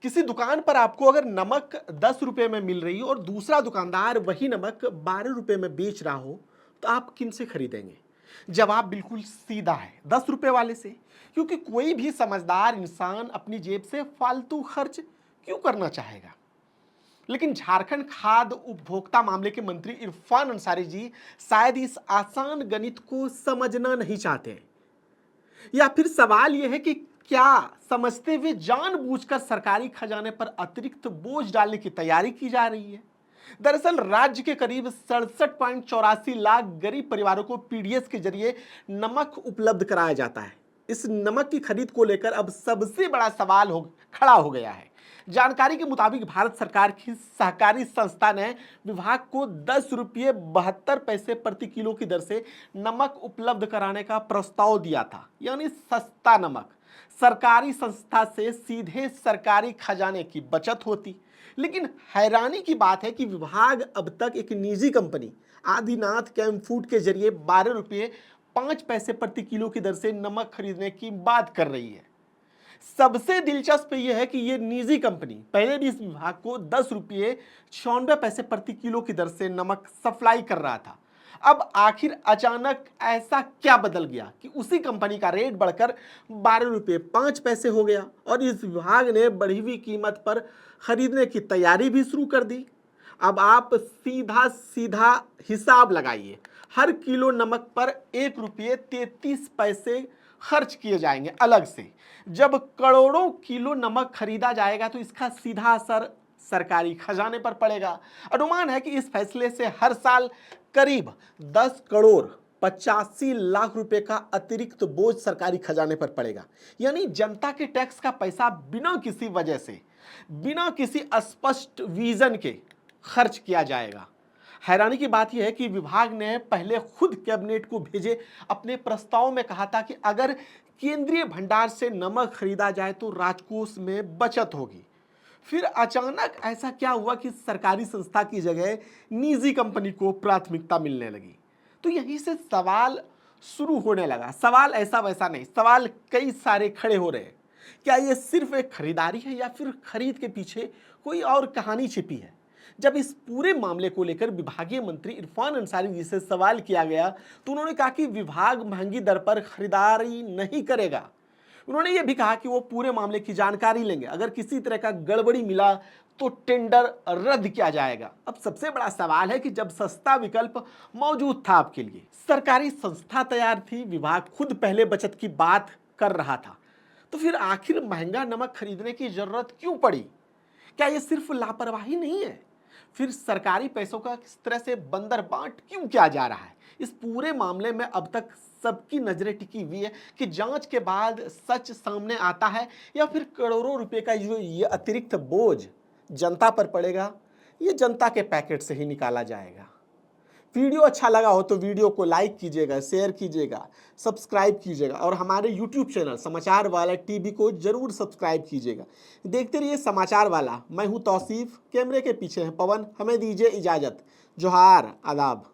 किसी दुकान पर आपको अगर नमक 10 रुपए में मिल रही हो और दूसरा दुकानदार वही नमक 12 रुपए में बेच रहा हो, तो आप किन से खरीदेंगे? जवाब बिल्कुल सीधा है, 10 रुपए वाले से। क्योंकि कोई भी समझदार इंसान अपनी जेब से फालतू खर्च क्यों करना चाहेगा? लेकिन झारखंड खाद्य उपभोक्ता मामले के मंत्री इरफान अंसारी जी शायद इस आसान गणित को समझना नहीं चाहते हैं। या फिर सवाल यह है कि क्या समझते हुए जानबूझकर सरकारी खजाने पर अतिरिक्त बोझ डालने की तैयारी की जा रही है? दरअसल राज्य के करीब 67.84 लाख गरीब परिवारों को पीडीएस के जरिए नमक उपलब्ध कराया जाता है। इस नमक की खरीद को लेकर अब सबसे बड़ा सवाल खड़ा हो गया है। जानकारी के मुताबिक भारत सरकार की सहकारी संस्था ने विभाग को 10 रुपये 72 पैसे प्रति किलो की दर से नमक उपलब्ध कराने का प्रस्ताव दिया था, यानी सस्ता नमक। सरकारी संस्था से सीधे सरकारी खजाने की बचत होती। लेकिन हैरानी की बात है कि विभाग अब तक एक निजी कंपनी आदिनाथ कैंप फूड के जरिए 12 रुपये 5 पैसे प्रति किलो की दर से नमक खरीदने की बात कर रही है। सबसे दिलचस्प यह है कि यह निजी कंपनी पहले भी इस विभाग को 10 रुपये 96 पैसे प्रति किलो की दर से नमक सप्लाई कर रहा था। अब आखिर अचानक ऐसा क्या बदल गया कि उसी कंपनी का रेट बढ़कर 12 रुपये 5 पैसे हो गया और इस विभाग ने बढ़ी हुई कीमत पर खरीदने की तैयारी भी शुरू कर दी? अब आप सीधा सीधा हिसाब लगाइए, हर किलो नमक पर 1 रुपये 33 पैसे खर्च किए जाएंगे अलग से। जब करोड़ों किलो नमक खरीदा जाएगा तो इसका सीधा असर सरकारी खजाने पर पड़ेगा। अनुमान है कि इस फैसले से हर साल करीब 10 करोड़ 85 लाख रुपए का अतिरिक्त बोझ सरकारी खजाने पर पड़ेगा। यानी जनता के टैक्स का पैसा बिना किसी वजह से, बिना किसी स्पष्ट विजन के खर्च किया जाएगा। हैरानी की बात यह है कि विभाग ने पहले खुद कैबिनेट को भेजे अपने प्रस्ताव में कहा था कि अगर केंद्रीय भंडार से नमक खरीदा जाए तो राजकोष में बचत होगी। फिर अचानक ऐसा क्या हुआ कि सरकारी संस्था की जगह निजी कंपनी को प्राथमिकता मिलने लगी? तो यहीं से सवाल शुरू होने लगा। सवाल ऐसा वैसा नहीं, सवाल कई सारे खड़े हो रहे हैं। क्या ये सिर्फ एक खरीदारी है या फिर खरीद के पीछे कोई और कहानी छिपी है? जब इस पूरे मामले को लेकर विभागीय मंत्री इरफान अंसारी जी से सवाल किया गया तो उन्होंने कहा कि विभाग महंगी दर पर खरीदारी नहीं करेगा। उन्होंने ये भी कहा कि वो पूरे मामले की जानकारी लेंगे, अगर किसी तरह का गड़बड़ी मिला तो टेंडर रद्द किया जाएगा। अब सबसे बड़ा सवाल है कि जब सस्ता विकल्प मौजूद था आपके लिए, सरकारी संस्था तैयार थी, विभाग खुद पहले बचत की बात कर रहा था, तो फिर आखिर महंगा नमक खरीदने की जरूरत क्यों पड़ी? क्या ये सिर्फ लापरवाही नहीं है? फिर सरकारी पैसों का किस तरह से बंदरबांट क्यों किया जा रहा है? इस पूरे मामले में अब तक सबकी नजरें टिकी हुई है कि जांच के बाद सच सामने आता है या फिर करोड़ों रुपए का जो ये अतिरिक्त बोझ जनता पर पड़ेगा, ये जनता के पैकेट से ही निकाला जाएगा। वीडियो अच्छा लगा हो तो वीडियो को लाइक कीजिएगा, शेयर कीजिएगा, सब्सक्राइब कीजिएगा और हमारे यूट्यूब चैनल समाचार वाला टीवी को जरूर सब्सक्राइब कीजिएगा। देखते रहिए समाचार वाला। मैं हूं तौसीफ, कैमरे के पीछे है पवन। हमें दीजिए इजाजत। जोहार, आदाब।